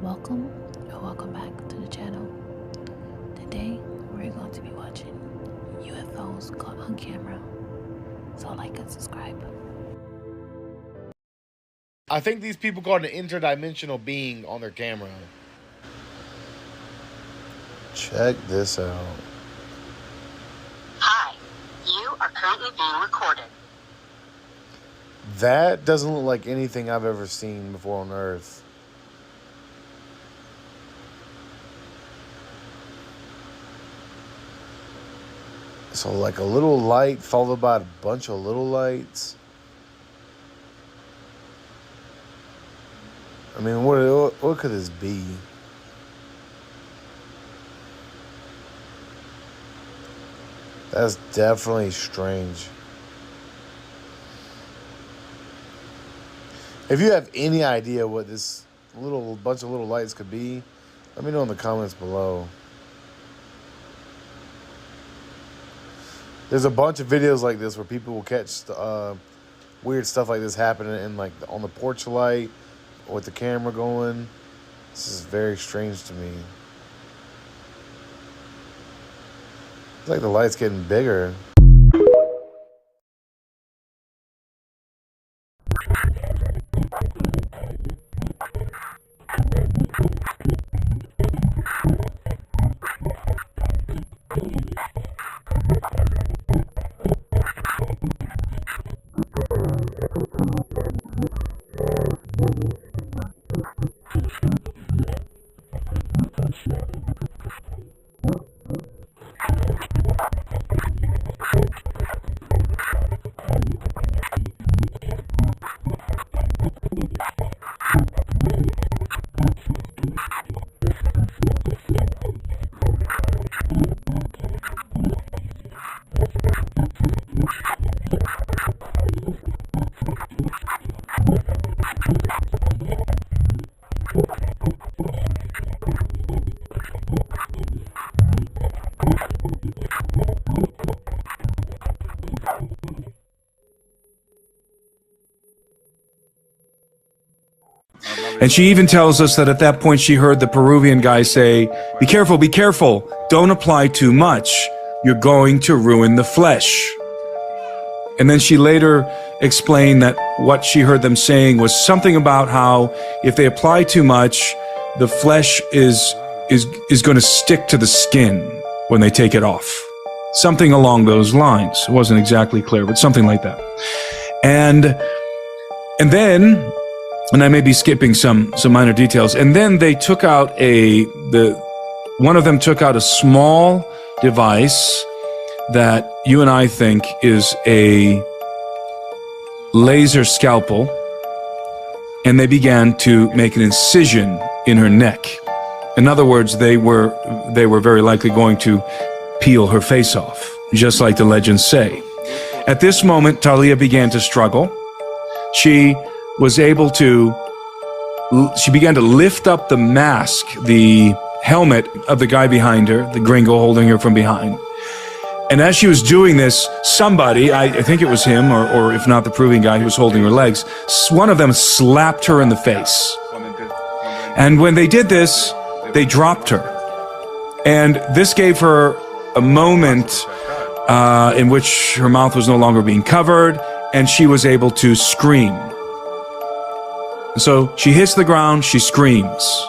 Welcome or welcome back to the channel. Today we're going to be watching UFOs caught on camera. So like and subscribe. I think these people caught an interdimensional being on their camera. Check this out. Hi, you are currently being recorded. That doesn't look like anything I've ever seen before on Earth. So like a little light followed by a bunch of little lights. I mean, what could this be? That's definitely strange. If you have any idea what this bunch of little lights could be, let me know in the comments below. There's a bunch of videos like this where people will catch weird stuff like this happening in like on the porch light with the camera going. This is very strange to me. It's like the light's getting bigger. And she even tells us that at that point she heard the Peruvian guy say, be careful, don't apply too much. You're going to ruin the flesh. And then she later explained that what she heard them saying was something about how if they apply too much, the flesh is going to stick to the skin when they take it off. Something along those lines. It wasn't exactly clear, but something like that. And then, and I may be skipping some minor details, and then they took out one of them took out a small device that you and I think is a laser scalpel, and they began to make an incision in her neck. In other words, they were very likely going to peel her face off, just like the legends say. At this moment, Talia began to struggle. She began to lift up the mask, the helmet of the guy behind her, the gringo holding her from behind. And as she was doing this, somebody, I think it was him, or if not the Peruvian guy who was holding her legs, one of them slapped her in the face. And when they did this, they dropped her. And this gave her a moment in which her mouth was no longer being covered, and she was able to scream. So she hits the ground, she screams.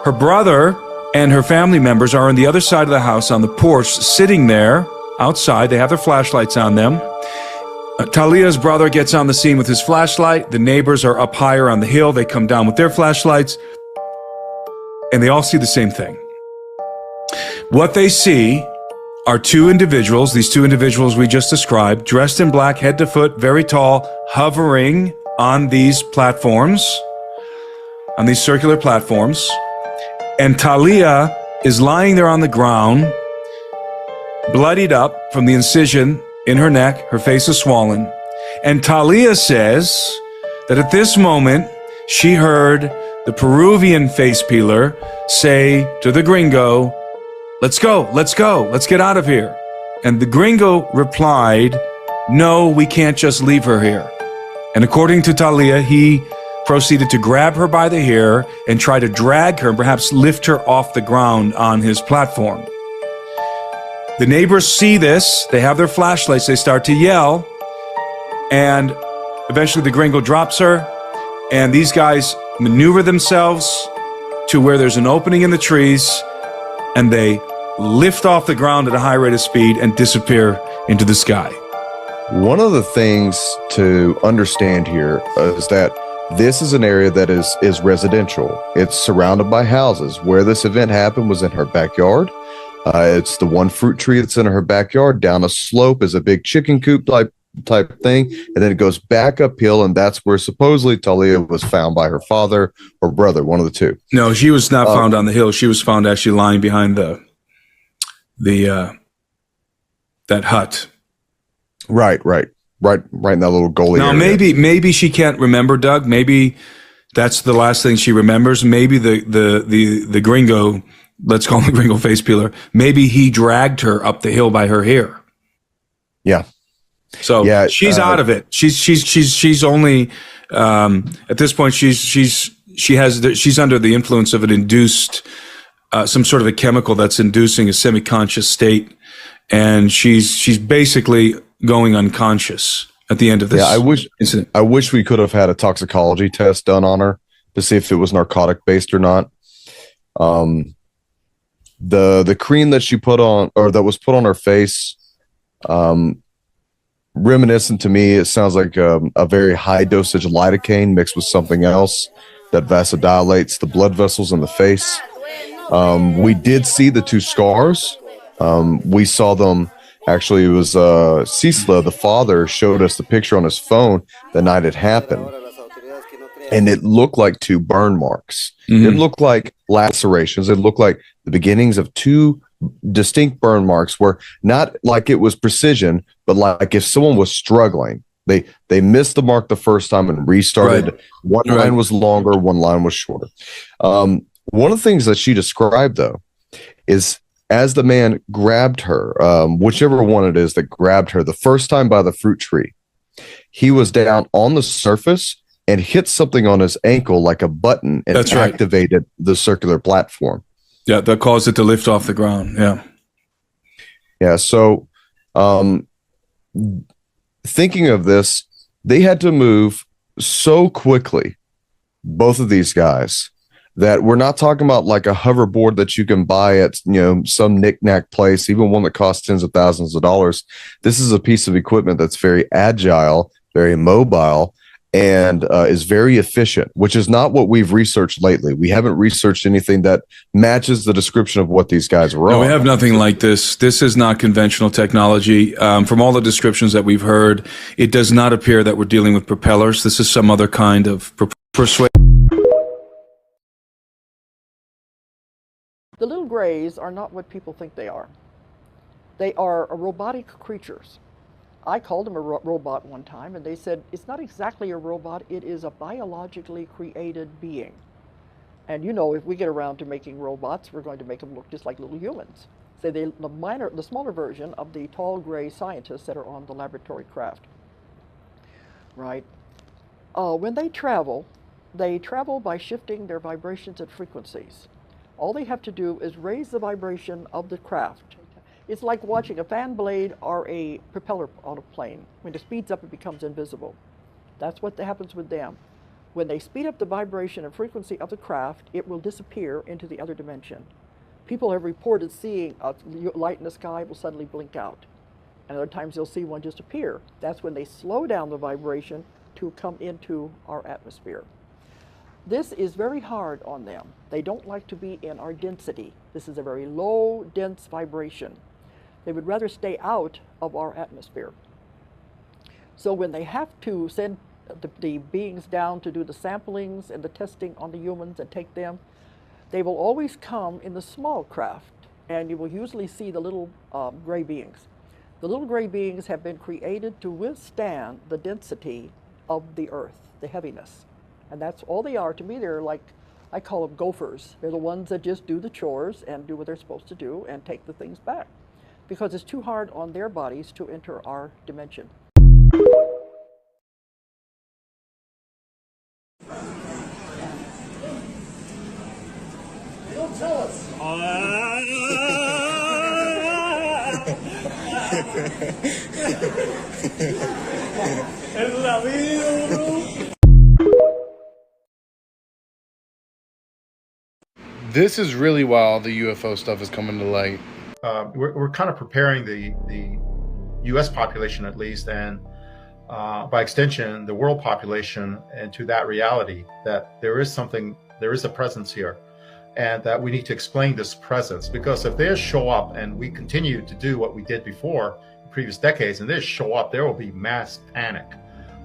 Her brother and her family members are on the other side of the house on the porch, sitting there outside. They have their flashlights on them. Talia's brother gets on the scene with his flashlight. The neighbors are up higher on the hill. They come down with their flashlights, and they all see the same thing. What they see are two individuals, these two individuals we just described, dressed in black, head to foot, very tall, hovering on these platforms, on these circular platforms. And Talia is lying there on the ground, bloodied up from the incision in her neck. Her face is swollen. And Talia says that at this moment, she heard the Peruvian face peeler say to the gringo, let's go, let's get out of here. And the gringo replied, no, we can't just leave her here. And according to Talia, he proceeded to grab her by the hair and try to drag her and perhaps lift her off the ground on his platform. The neighbors see this, they have their flashlights, they start to yell, and eventually the gringo drops her, and these guys maneuver themselves to where there's an opening in the trees, and they lift off the ground at a high rate of speed and disappear into the sky. One of the things to understand here is that this is an area that is residential. It's surrounded by houses. Where this event happened was in her backyard. It's the one fruit tree that's in her backyard. Down a slope is a big chicken coop type thing, and then it goes back uphill, and that's where supposedly Talia was found by her father or brother, one of the two. No, she was not found on the hill. She was found actually lying behind that hut. Right in that little gully. Now area. maybe she can't remember, Doug. Maybe that's the last thing she remembers. Maybe the gringo, let's call him the gringo face peeler, maybe he dragged her up the hill by her hair. Yeah. So she's out of it. She's only at this point she's under the influence of an induced some sort of a chemical that's inducing a semi-conscious state, and she's basically going unconscious at the end of this. Incident. I wish we could have had a toxicology test done on her to see if it was narcotic based or not. The cream that she put on, or that was put on her face, reminiscent to me, it sounds like a very high dosage lidocaine mixed with something else that vasodilates the blood vessels in the face. We did see the two scars. We saw them. Actually, it was Cisla, the father, showed us the picture on his phone the night it happened. And it looked like two burn marks. Mm-hmm. It looked like lacerations. It looked like the beginnings of two distinct burn marks, where not like it was precision, but like if someone was struggling. They missed the mark the first time and restarted. Right. One line was longer, one line was shorter. One of the things that she described, though, is as the man grabbed her, whichever one it is that grabbed her the first time by the fruit tree, he was down on the surface and hit something on his ankle like a button and activated the circular platform. Yeah, that caused it to lift off the ground. Yeah. Yeah. So thinking of this, they had to move so quickly, both of these guys, that we're not talking about like a hoverboard that you can buy at, some knick-knack place, even one that costs tens of thousands of dollars. This is a piece of equipment that's very agile, very mobile, and is very efficient, which is not what we've researched lately. We haven't researched anything that matches the description of what these guys were on. No, we have nothing like this. This is not conventional technology. From all the descriptions that we've heard, it does not appear that we're dealing with propellers. This is some other kind of persuasion. The little grays are not what people think they are. They are robotic creatures. I called them a robot one time, and they said, it's not exactly a robot, it is a biologically created being. And if we get around to making robots, we're going to make them look just like little humans. So the smaller version of the tall gray scientists that are on the laboratory craft. Right? When they travel by shifting their vibrations and frequencies. All they have to do is raise the vibration of the craft. It's like watching a fan blade or a propeller on a plane. When it speeds up, it becomes invisible. That's what happens with them. When they speed up the vibration and frequency of the craft, it will disappear into the other dimension. People have reported seeing a light in the sky will suddenly blink out. And other times they'll see one just appear. That's when they slow down the vibration to come into our atmosphere. This is very hard on them. They don't like to be in our density. This is a very low, dense vibration. They would rather stay out of our atmosphere. So when they have to send the beings down to do the samplings and the testing on the humans and take them, they will always come in the small craft, and you will usually see the little gray beings. The little gray beings have been created to withstand the density of the earth, the heaviness. And that's all they are. To me, they're like, I call them gophers. They're the ones that just do the chores and do what they're supposed to do and take the things back, because it's too hard on their bodies to enter our dimension. This is really why all the UFO stuff is coming to light. We're kind of preparing the U.S. population, at least, and by extension, the world population, into that reality that there is a presence here, and that we need to explain this presence. Because if they show up and we continue to do what we did before in previous decades, and they show up, there will be mass panic.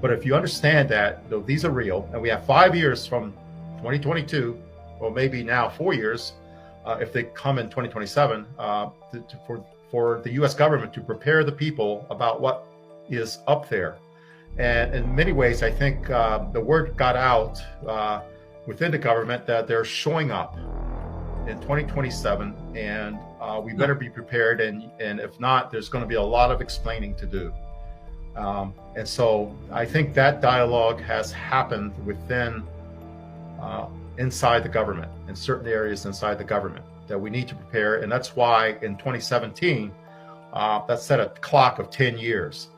But if you understand that these are real, and we have 5 years from 2022, or maybe now 4 years, if they come in 2027, for the U.S. government to prepare the people about what is up there. And in many ways, I think the word got out within the government that they're showing up in 2027, and we better be prepared. And if not, there's going to be a lot of explaining to do. And so I think that dialogue has happened within inside the government, in certain areas inside the government, that we need to prepare. And that's why in 2017, that set a clock of 10 years.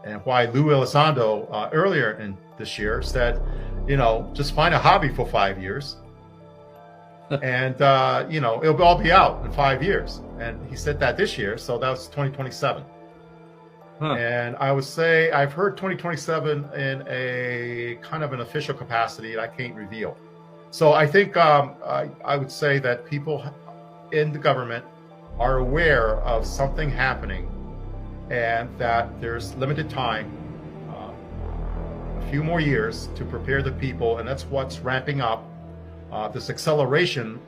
And why Lou Elizondo earlier in this year said, just find a hobby for 5 years. And, it'll all be out in 5 years. And he said that this year, so that was 2027. And I would say I've heard 2027 in a kind of an official capacity that I can't reveal. So I think I would say that people in the government are aware of something happening, and that there's limited time, a few more years to prepare the people, and that's what's ramping up this acceleration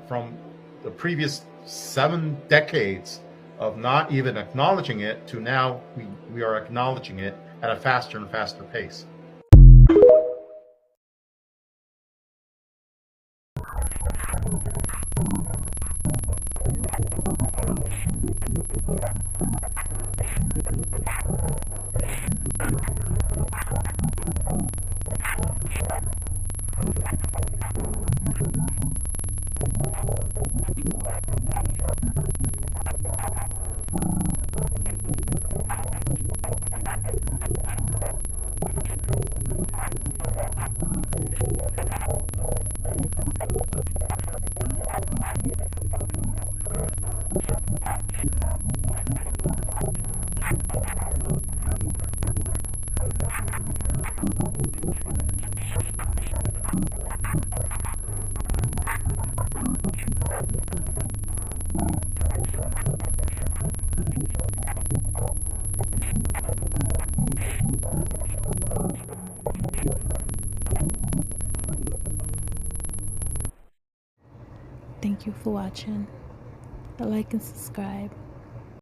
from the previous 7 decades of not even acknowledging it to now we are acknowledging it at a faster and faster pace. Thank you for watching. Like and subscribe.